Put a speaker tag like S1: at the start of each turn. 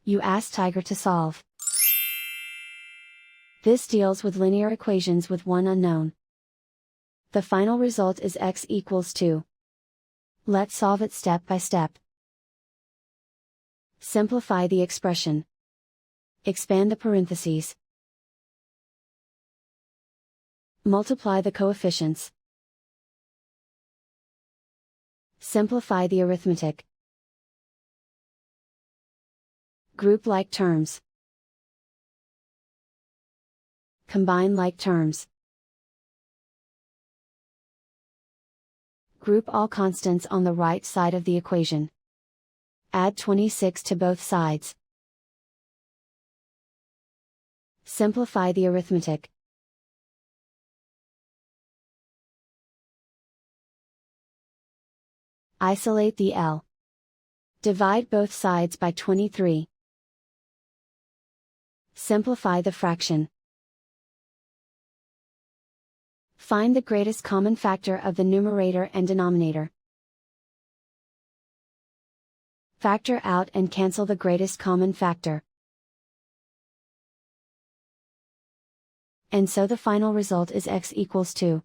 S1: You ask Tiger to solve. This deals with linear equations with one unknown. The final result is x equals 2. Let's solve it step by step. Simplify the expression. Expand the parentheses. Multiply the coefficients. Simplify the arithmetic. Group like terms. Combine like terms. Group all constants on the right side of the equation. Add 26 to both sides. Simplify the arithmetic. Isolate the L. Divide both sides by 23. Simplify the fraction. Find the greatest common factor of the numerator and denominator. Factor out and cancel the greatest common factor. And so the final result is x equals 2.